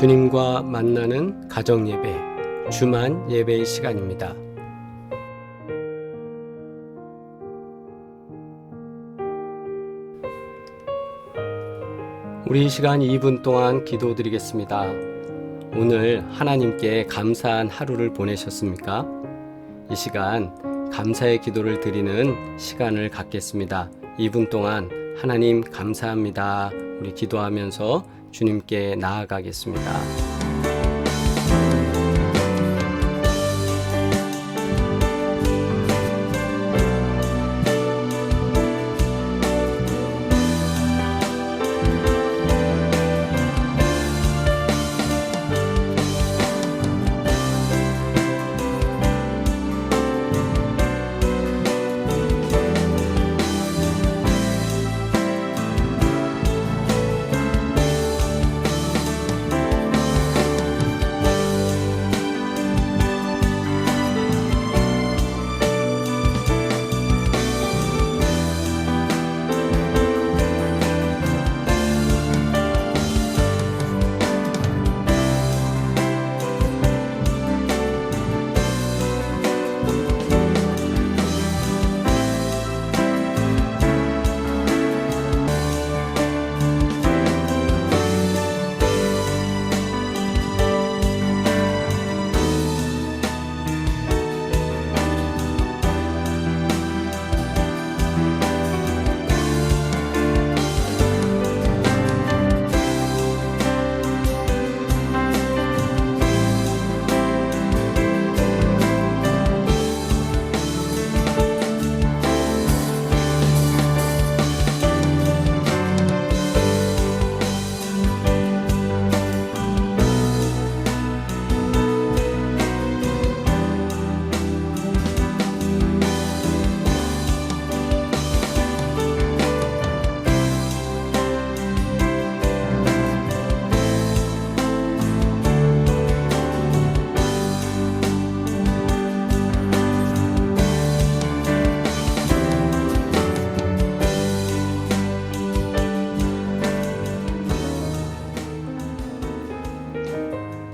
주님과 만나는 가정 예배, 주만 예배의 시간입니다. 우리 시간 2분 동안 기도드리겠습니다. 오늘 하나님께 감사한 하루를 보내셨습니까? 이 시간 감사의 기도를 드리는 시간을 갖겠습니다. 2분 동안 하나님 감사합니다. 우리 기도하면서 주님께 나아가겠습니다.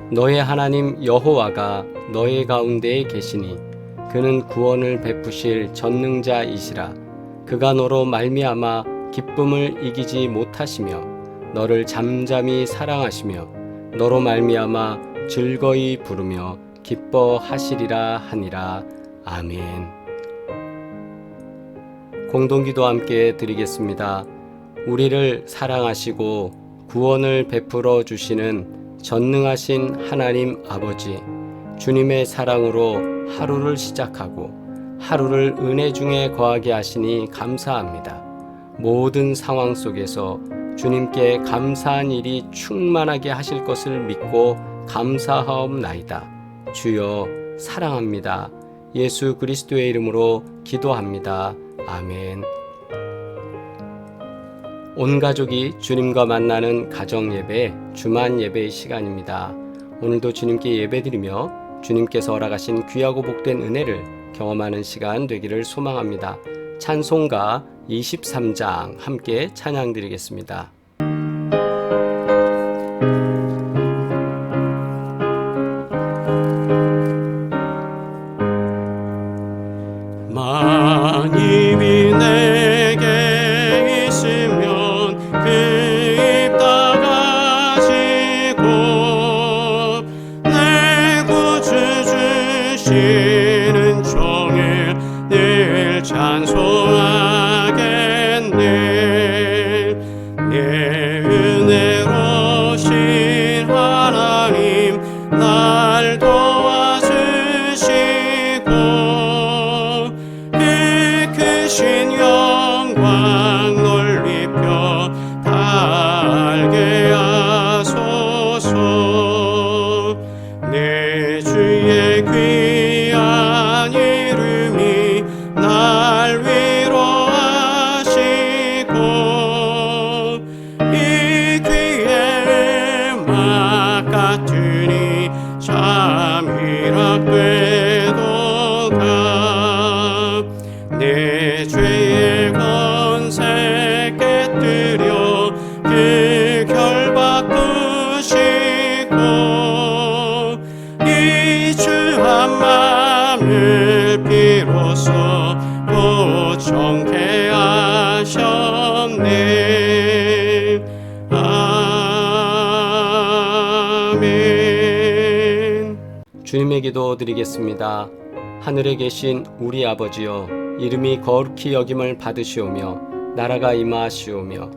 너의 하나님 여호와가 너의 가운데에 계시니 그는 구원을 베푸실 전능자이시라. 그가 너로 말미암아 기쁨을 이기지 못하시며 너를 잠잠히 사랑하시며 너로 말미암아 즐거이 부르며 기뻐하시리라 하니라. 아멘. 공동기도 함께 드리겠습니다. 우리를 사랑하시고 구원을 베풀어 주시는 전능하신 하나님 아버지, 주님의 사랑으로 하루를 시작하고 하루를 은혜 중에 거하게 하시니 감사합니다. 모든 상황 속에서 주님께 감사한 일이 충만하게 하실 것을 믿고 감사하옵나이다. 주여 사랑합니다. 예수 그리스도의 이름으로 기도합니다. 아멘. 온 가족이 주님과 만나는 가정 예배, 주만 예배의 시간입니다. 오늘도 주님께 예배드리며 주님께서 허락하신 귀하고 복된 은혜를 경험하는 시간 되기를 소망합니다. 찬송가 23장 함께 찬양드리겠습니다. 마님이 내게 있으면 그 입 다 가지고 내 구주 주시는 종일 늘 찬송하겠네. 내 은혜로우신 하나님 날 도와주시고 이 크신 영광 넓히며 달게 하소서. 내 주의 귀한 이름이 날 위로하시고 이 귀에 막 같으니 참 희락되도다. 내 죄의 권세 깨뜨려 그 결 바꾸시고 오늘 비로소 보정케 하셨네. 아멘. 주님의 기도 드리겠습니다. 하늘에 계신 우리 아버지여, 이름이 거룩히 여김을 받으시오며 나라가 임하시오며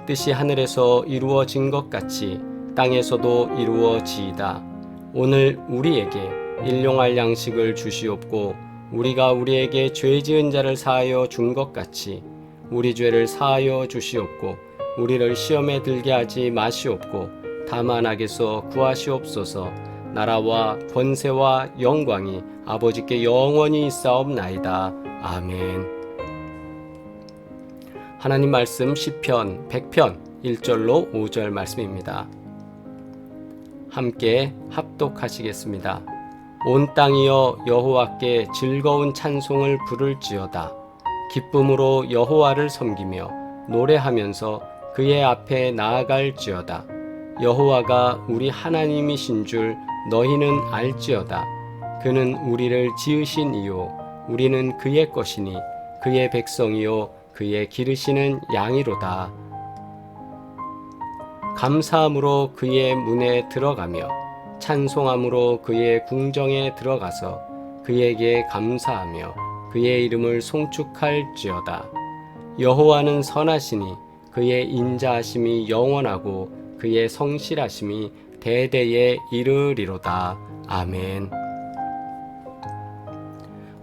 뜻이 하늘에서 이루어진 것 같이 땅에서도 이루어지이다. 오늘 우리에게 일용할 양식을 주시옵고 우리가 우리에게 죄 지은 자를 사하여 준 것 같이 우리 죄를 사하여 주시옵고 우리를 시험에 들게 하지 마시옵고 다만 악에서 구하시옵소서. 나라와 권세와 영광이 아버지께 영원히 있사옵나이다. 아멘. 하나님 말씀 시편 100편 1절로 5절 말씀입니다. 함께 합독하시겠습니다. 온 땅이여 여호와께 즐거운 찬송을 부를지어다. 기쁨으로 여호와를 섬기며 노래하면서 그의 앞에 나아갈지어다. 여호와가 우리 하나님이신 줄 너희는 알지어다. 그는 우리를 지으신 이요 우리는 그의 것이니 그의 백성이요 그의 기르시는 양이로다. 감사함으로 그의 문에 들어가며 찬송함으로 그의 궁정에 들어가서 그에게 감사하며 그의 이름을 송축할지어다. 여호와는 선하시니 그의 인자하심이 영원하고 그의 성실하심이 대대에 이르리로다. 아멘.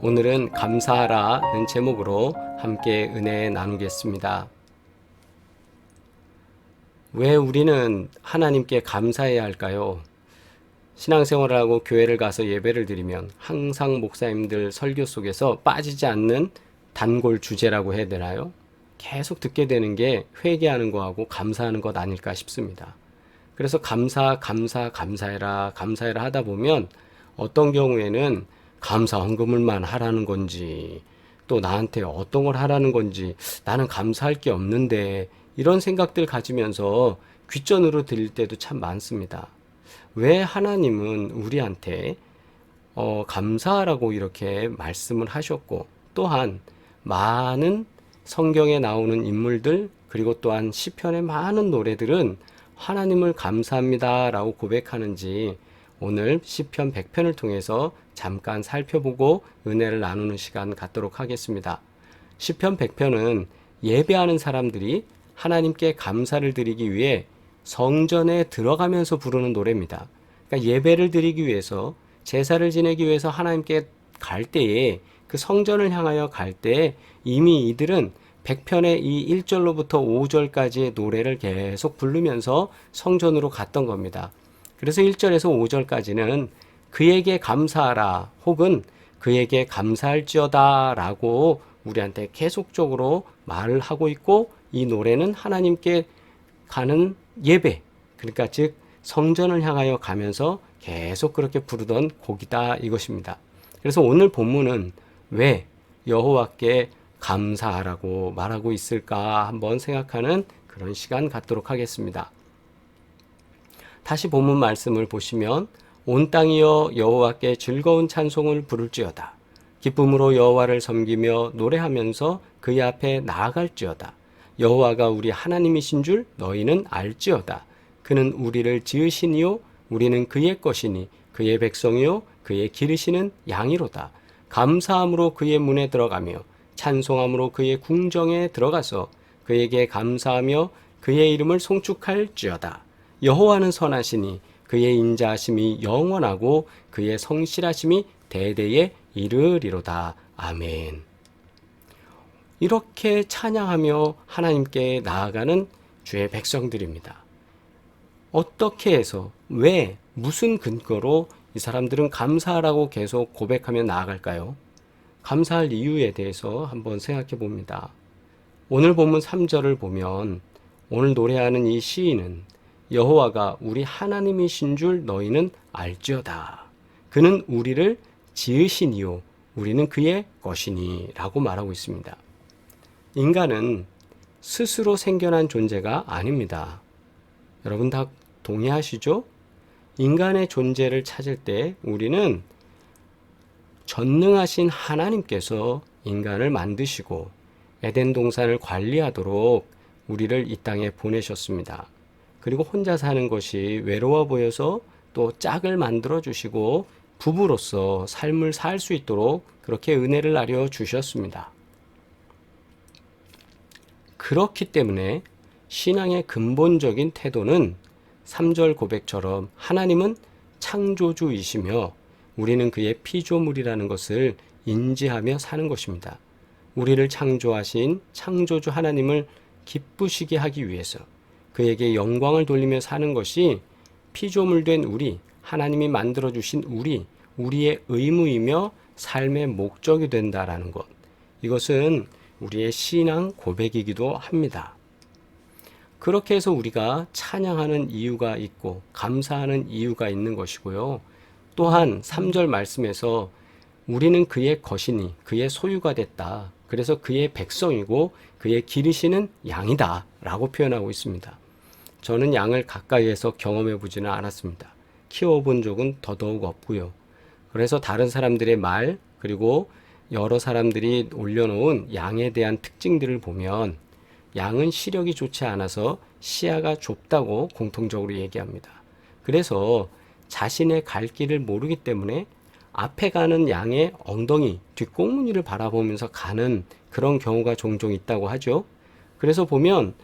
오늘은 감사하라는 제목으로 함께 은혜 나누겠습니다. 왜 우리는 하나님께 감사해야 할까요? 신앙생활을 하고 교회를 가서 예배를 드리면 항상 목사님들 설교 속에서 빠지지 않는 단골 주제라고 해야 되나요? 계속 듣게 되는 게 회개하는 거하고 감사하는 것 아닐까 싶습니다. 그래서 감사해라 하다 보면 어떤 경우에는 감사 헌금을만 하라는 건지 또 나한테 어떤 걸 하라는 건지 나는 감사할 게 없는데 이런 생각들 가지면서 귓전으로 들릴 때도 참 많습니다. 왜 하나님은 우리한테 감사하라고 이렇게 말씀을 하셨고 또한 많은 성경에 나오는 인물들 그리고 또한 시편의 많은 노래들은 하나님을 감사합니다 라고 고백하는지 오늘 시편 100편을 통해서 잠깐 살펴보고 은혜를 나누는 시간 갖도록 하겠습니다. 시편 100편은 예배하는 사람들이 하나님께 감사를 드리기 위해 성전에 들어가면서 부르는 노래입니다. 그러니까 예배를 드리기 위해서 제사를 지내기 위해서 하나님께 갈 때에 그 성전을 향하여 갈 때에 이미 이들은 100편의 이 1절로부터 5절까지의 노래를 계속 부르면서 성전으로 갔던 겁니다. 그래서 1절에서 5절까지는 그에게 감사하라 혹은 그에게 감사할지어다 라고 우리한테 계속적으로 말을 하고 있고 이 노래는 하나님께 가는 예배 그러니까 즉 성전을 향하여 가면서 계속 그렇게 부르던 곡이다 이것입니다. 그래서 오늘 본문은 왜 여호와께 감사하라고 말하고 있을까 한번 생각하는 그런 시간 갖도록 하겠습니다. 다시 본문 말씀을 보시면 온 땅이여 여호와께 즐거운 찬송을 부를지어다. 기쁨으로 여호와를 섬기며 노래하면서 그의 앞에 나아갈지어다. 여호와가 우리 하나님이신 줄 너희는 알지어다. 그는 우리를 지으시니요 우리는 그의 것이니 그의 백성이요 그의 기르시는 양이로다. 감사함으로 그의 문에 들어가며 찬송함으로 그의 궁정에 들어가서 그에게 감사하며 그의 이름을 송축할지어다. 여호와는 선하시니 그의 인자하심이 영원하고 그의 성실하심이 대대에 이르리로다. 아멘. 이렇게 찬양하며 하나님께 나아가는 주의 백성들입니다. 어떻게 해서 왜 무슨 근거로 이 사람들은 감사하라고 계속 고백하며 나아갈까요? 감사할 이유에 대해서 한번 생각해 봅니다. 오늘 본문 3절을 보면 오늘 노래하는 이 시인은 여호와가 우리 하나님이신 줄 너희는 알지어다. 그는 우리를 지으시니요 우리는 그의 것이니 라고 말하고 있습니다. 인간은 스스로 생겨난 존재가 아닙니다. 여러분 다 동의하시죠? 인간의 존재를 찾을 때 우리는 전능하신 하나님께서 인간을 만드시고 에덴 동산을 관리하도록 우리를 이 땅에 보내셨습니다. 그리고 혼자 사는 것이 외로워 보여서 또 짝을 만들어 주시고 부부로서 삶을 살 수 있도록 그렇게 은혜를 나려 주셨습니다. 그렇기 때문에 신앙의 근본적인 태도는 3절 고백처럼 하나님은 창조주이시며 우리는 그의 피조물이라는 것을 인지하며 사는 것입니다. 우리를 창조하신 창조주 하나님을 기쁘시게 하기 위해서 그에게 영광을 돌리며 사는 것이 피조물 된 우리, 하나님이 만들어주신 우리의 의무이며 삶의 목적이 된다라는 것. 이것은 우리의 신앙 고백이기도 합니다. 그렇게 해서 우리가 찬양하는 이유가 있고 감사하는 이유가 있는 것이고요. 또한 3절 말씀에서 우리는 그의 것이니 그의 소유가 됐다. 그래서 그의 백성이고 그의 기르시는 양이다 라고 표현하고 있습니다. 저는 양을 가까이에서 경험해 보지는 않았습니다. 키워본 적은 더더욱 없고요. 그래서 다른 사람들의 말 그리고 여러 사람들이 올려놓은 양에 대한 특징들을 보면 양은 시력이 좋지 않아서 시야가 좁다고 공통적으로 얘기합니다. 그래서 자신의 갈 길을 모르기 때문에 앞에 가는 양의 엉덩이, 뒷꽁무니를 바라보면서 가는 그런 경우가 종종 있다고 하죠. 그래서 보면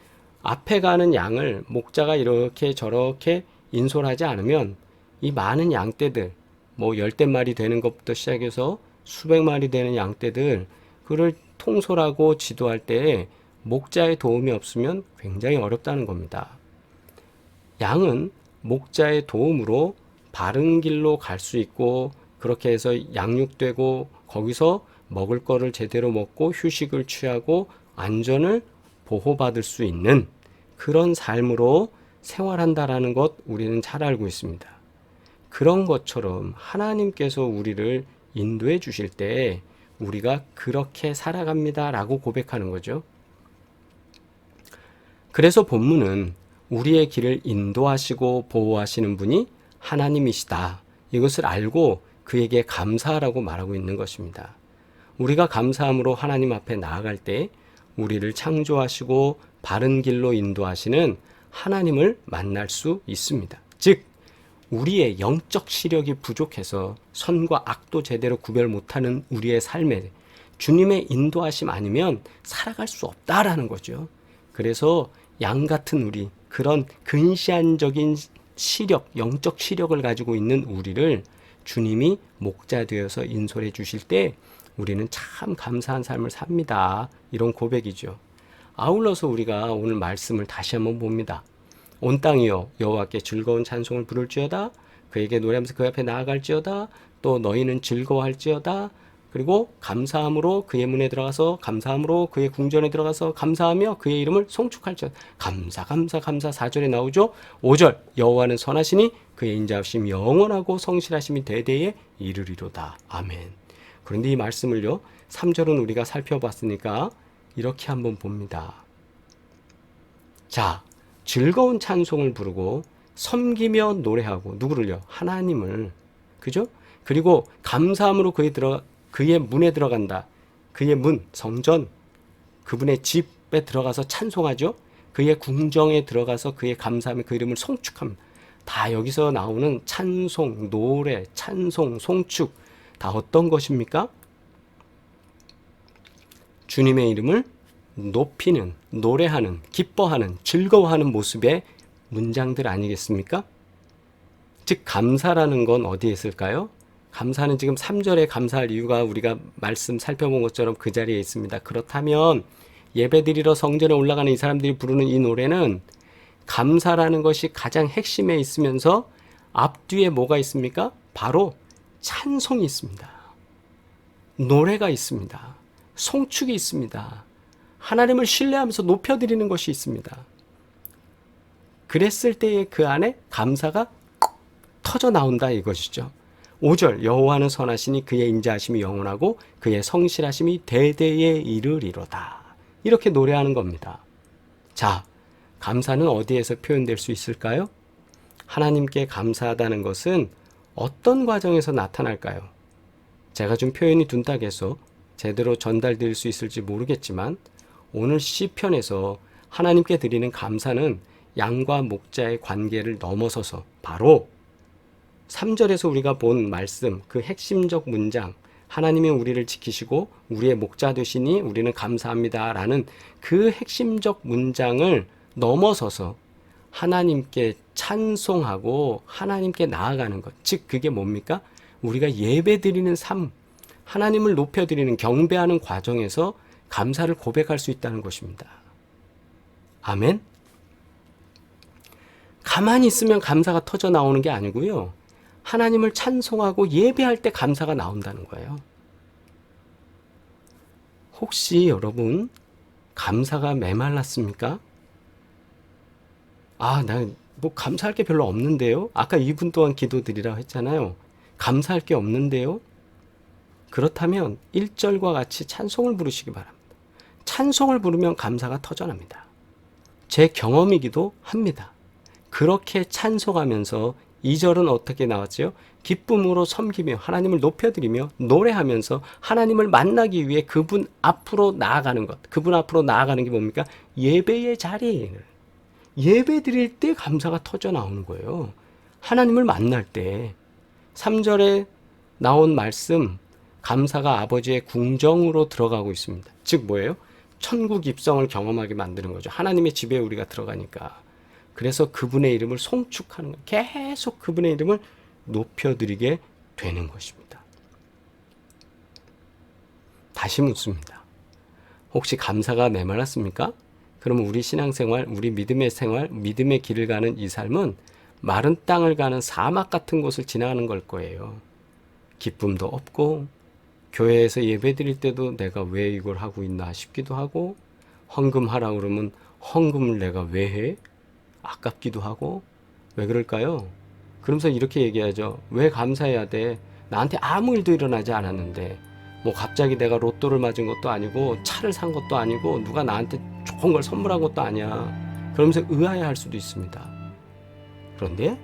앞에 가는 양을 목자가 이렇게 저렇게 인솔하지 않으면 이 많은 양떼들, 뭐 10대마리 되는 것부터 시작해서 수백 마리 되는 양떼들, 그를 통솔하고 지도할 때 목자의 도움이 없으면 굉장히 어렵다는 겁니다. 양은 목자의 도움으로 바른 길로 갈 수 있고 그렇게 해서 양육되고 거기서 먹을 거를 제대로 먹고 휴식을 취하고 안전을 보호받을 수 있는 그런 삶으로 생활한다라는 것 우리는 잘 알고 있습니다. 그런 것처럼 하나님께서 우리를 인도해 주실 때 우리가 그렇게 살아갑니다라고 고백하는 거죠. 그래서 본문은 우리의 길을 인도하시고 보호하시는 분이 하나님이시다. 이것을 알고 그에게 감사하라고 말하고 있는 것입니다. 우리가 감사함으로 하나님 앞에 나아갈 때 우리를 창조하시고 바른 길로 인도하시는 하나님을 만날 수 있습니다. 즉 우리의 영적 시력이 부족해서 선과 악도 제대로 구별 못하는 우리의 삶에 주님의 인도하심 아니면 살아갈 수 없다라는 거죠. 그래서 양 같은 우리, 그런 근시안적인 시력, 영적 시력을 가지고 있는 우리를 주님이 목자 되어서 인솔해 주실 때 우리는 참 감사한 삶을 삽니다. 이런 고백이죠. 아울러서 우리가 오늘 말씀을 다시 한번 봅니다. 온 땅이여 여호와께 즐거운 찬송을 부를지어다. 그에게 노래하면서 그 앞에 나아갈지어다. 또 너희는 즐거워할지어다. 그리고 감사함으로 그의 문에 들어가서 감사함으로 그의 궁전에 들어가서 감사하며 그의 이름을 송축할지어다. 감사 4절에 나오죠. 5절 여호와는 선하시니 그의 인자하심이 영원하고 성실하심이 대대에 이르리로다. 아멘. 그런데 이 말씀을요 3절은 우리가 살펴봤으니까 이렇게 한번 봅니다. 자, 즐거운 찬송을 부르고 섬기며 노래하고 누구를요? 하나님을. 그죠? 그리고 감사함으로 그의 문에 들어간다. 그의 문, 성전, 그분의 집에 들어가서 찬송하죠. 그의 궁정에 들어가서 그의 감사함에 그 이름을 송축합니다. 다 여기서 나오는 찬송, 노래, 찬송, 송축 다 어떤 것입니까? 주님의 이름을 높이는, 노래하는, 기뻐하는, 즐거워하는 모습의 문장들 아니겠습니까? 즉 감사라는 건 어디에 있을까요? 감사는 지금 3절에 감사할 이유가 우리가 말씀 살펴본 것처럼 그 자리에 있습니다. 그렇다면 예배드리러 성전에 올라가는 이 사람들이 부르는 이 노래는 감사라는 것이 가장 핵심에 있으면서 앞뒤에 뭐가 있습니까? 바로 찬송이 있습니다. 노래가 있습니다. 송축이 있습니다. 하나님을 신뢰하면서 높여드리는 것이 있습니다. 그랬을 때에 그 안에 감사가 터져 나온다 이것이죠. 5절 여호와는 선하시니 그의 인자하심이 영원하고 그의 성실하심이 대대에 이르리로다. 이렇게 노래하는 겁니다. 자, 감사는 어디에서 표현될 수 있을까요? 하나님께 감사하다는 것은 어떤 과정에서 나타날까요? 제가 좀 표현이 둔탁해서 제대로 전달될 수 있을지 모르겠지만 오늘 시편에서 하나님께 드리는 감사는 양과 목자의 관계를 넘어서서 바로 3절에서 우리가 본 말씀, 그 핵심적 문장, 하나님이 우리를 지키시고 우리의 목자 되시니 우리는 감사합니다 라는 그 핵심적 문장을 넘어서서 하나님께 찬송하고 하나님께 나아가는 것. 즉 그게 뭡니까? 우리가 예배드리는 삶, 하나님을 높여드리는 경배하는 과정에서 감사를 고백할 수 있다는 것입니다. 아멘? 가만히 있으면 감사가 터져 나오는 게 아니고요. 하나님을 찬송하고 예배할 때 감사가 나온다는 거예요. 혹시 여러분 감사가 메말랐습니까? 나 뭐 감사할 게 별로 없는데요. 아까 2분 동안 기도드리라고 했잖아요. 감사할 게 없는데요. 그렇다면 1절과 같이 찬송을 부르시기 바랍니다. 찬송을 부르면 감사가 터져납니다. 제 경험이기도 합니다. 그렇게 찬송하면서 2절은 어떻게 나왔죠? 기쁨으로 섬기며 하나님을 높여드리며 노래하면서 하나님을 만나기 위해 그분 앞으로 나아가는 것. 그분 앞으로 나아가는 게 뭡니까? 예배의 자리를. 예배 드릴 때 감사가 터져 나오는 거예요. 하나님을 만날 때 3절에 나온 말씀, 감사가 아버지의 궁정으로 들어가고 있습니다. 즉 뭐예요? 천국 입성을 경험하게 만드는 거죠. 하나님의 집에 우리가 들어가니까. 그래서 그분의 이름을 송축하는 거예요. 계속 그분의 이름을 높여드리게 되는 것입니다. 다시 묻습니다. 혹시 감사가 메말랐습니까? 그러면 우리 신앙생활, 우리 믿음의 생활, 믿음의 길을 가는 이 삶은 마른 땅을 가는 사막 같은 곳을 지나가는 걸 거예요. 기쁨도 없고 교회에서 예배 드릴 때도 내가 왜 이걸 하고 있나 싶기도 하고 헌금하라 그러면 헌금을 내가 왜 해? 아깝기도 하고 왜 그럴까요? 그러면서 이렇게 얘기하죠. 왜 감사해야 돼? 나한테 아무 일도 일어나지 않았는데 뭐 갑자기 내가 로또를 맞은 것도 아니고 차를 산 것도 아니고 누가 나한테 좋은 걸 선물한 것도 아니야. 그러면서 의아해할 수도 있습니다. 그런데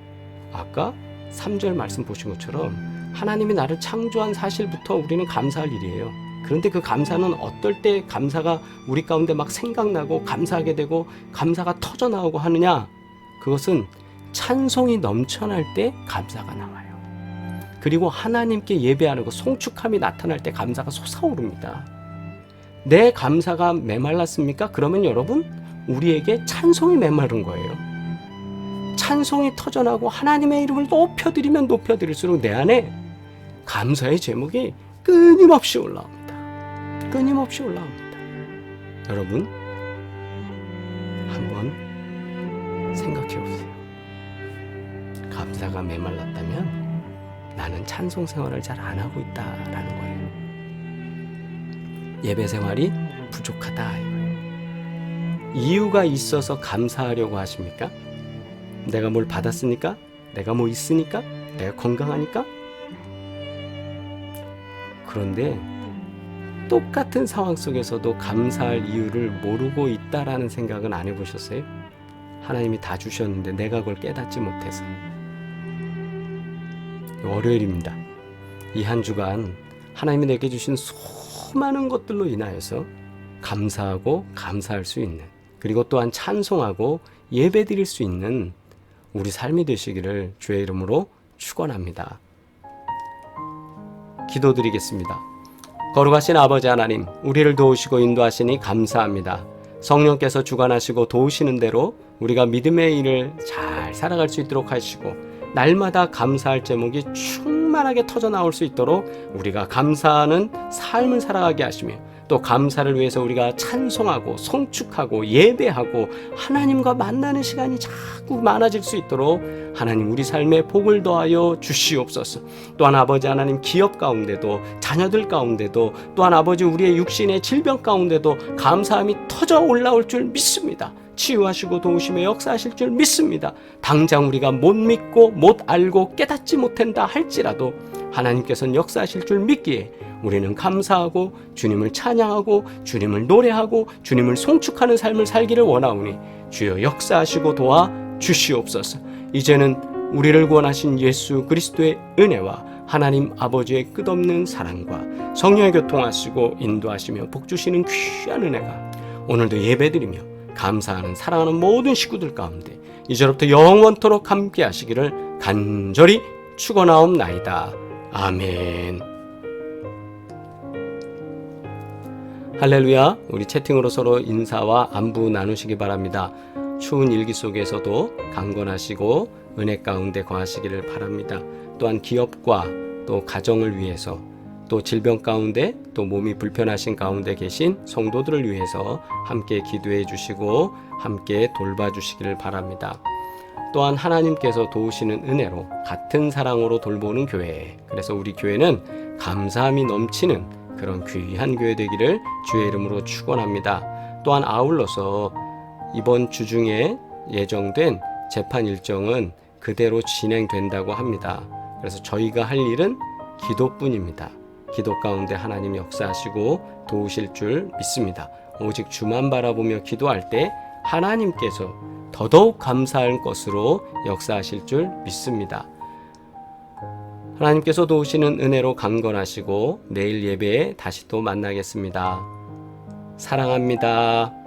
아까 3절 말씀 보신 것처럼 하나님이 나를 창조한 사실부터 우리는 감사할 일이에요. 그런데 그 감사는 어떨 때 감사가 우리 가운데 막 생각나고 감사하게 되고 감사가 터져 나오고 하느냐? 그것은 찬송이 넘쳐날 때 감사가 나와요. 그리고 하나님께 예배하는 것, 송축함이 나타날 때 감사가 솟아오릅니다. 내 감사가 메말랐습니까? 그러면 여러분, 우리에게 찬송이 메마른 거예요. 찬송이 터져나고 하나님의 이름을 높여드리면 높여드릴수록 내 안에 감사의 제목이 끊임없이 올라옵니다. 끊임없이 올라옵니다. 여러분, 한번 생각해 보세요. 감사가 메말랐다면 나는 찬송 생활을 잘 안 하고 있다라는 거예요. 예배 생활이 부족하다 이거예요. 이유가 있어서 감사하려고 하십니까? 내가 뭘 받았으니까? 내가 뭐 있으니까? 내가 건강하니까? 그런데 똑같은 상황 속에서도 감사할 이유를 모르고 있다라는 생각은 안 해보셨어요? 하나님이 다 주셨는데 내가 그걸 깨닫지 못해서. 월요일입니다. 이 한 주간 하나님이 내게 주신 수많은 것들로 인하여서 감사하고 감사할 수 있는, 그리고 또한 찬송하고 예배드릴 수 있는 우리 삶이 되시기를 주의 이름으로 축원합니다. 기도드리겠습니다. 거룩하신 아버지 하나님, 우리를 도우시고 인도하시니 감사합니다. 성령께서 주관하시고 도우시는 대로 우리가 믿음의 일을 잘 살아갈 수 있도록 하시고 날마다 감사할 제목이 충만하게 터져 나올 수 있도록 우리가 감사하는 삶을 살아가게 하시며, 또 감사를 위해서 우리가 찬송하고 송축하고 예배하고 하나님과 만나는 시간이 자꾸 많아질 수 있도록 하나님 우리 삶에 복을 더하여 주시옵소서. 또한 아버지 하나님, 기업 가운데도 자녀들 가운데도 또한 아버지 우리의 육신의 질병 가운데도 감사함이 터져 올라올 줄 믿습니다. 치유하시고 도우시며 역사하실 줄 믿습니다. 당장 우리가 못 믿고 못 알고 깨닫지 못한다 할지라도 하나님께서는 역사하실 줄 믿기에 우리는 감사하고 주님을 찬양하고 주님을 노래하고 주님을 송축하는 삶을 살기를 원하오니 주여 역사하시고 도와 주시옵소서. 이제는 우리를 구원하신 예수 그리스도의 은혜와 하나님 아버지의 끝없는 사랑과 성령의 교통하시고 인도하시며 복주시는 귀한 은혜가 오늘도 예배드리며 감사하는 사랑하는 모든 식구들 가운데 이제부터 영원토록 함께 하시기를 간절히 축원하옵나이다. 아멘. 할렐루야. 우리 채팅으로 서로 인사와 안부 나누시기 바랍니다. 추운 일기 속에서도 강건하시고 은혜 가운데 거하시기를 바랍니다. 또한 기업과 또 가정을 위해서 또 질병 가운데 또 몸이 불편하신 가운데 계신 성도들을 위해서 함께 기도해 주시고 함께 돌봐 주시기를 바랍니다. 또한 하나님께서 도우시는 은혜로 같은 사랑으로 돌보는 교회, 그래서 우리 교회는 감사함이 넘치는 그런 귀한 교회 되기를 주의 이름으로 축원합니다. 또한 아울러서 이번 주 중에 예정된 재판 일정은 그대로 진행된다고 합니다. 그래서 저희가 할 일은 기도뿐입니다. 기도 가운데 하나님 역사하시고 도우실 줄 믿습니다. 오직 주만 바라보며 기도할 때 하나님께서 더더욱 감사할 것으로 역사하실 줄 믿습니다. 하나님께서 도우시는 은혜로 강건하시고 내일 예배에 다시 또 만나겠습니다. 사랑합니다.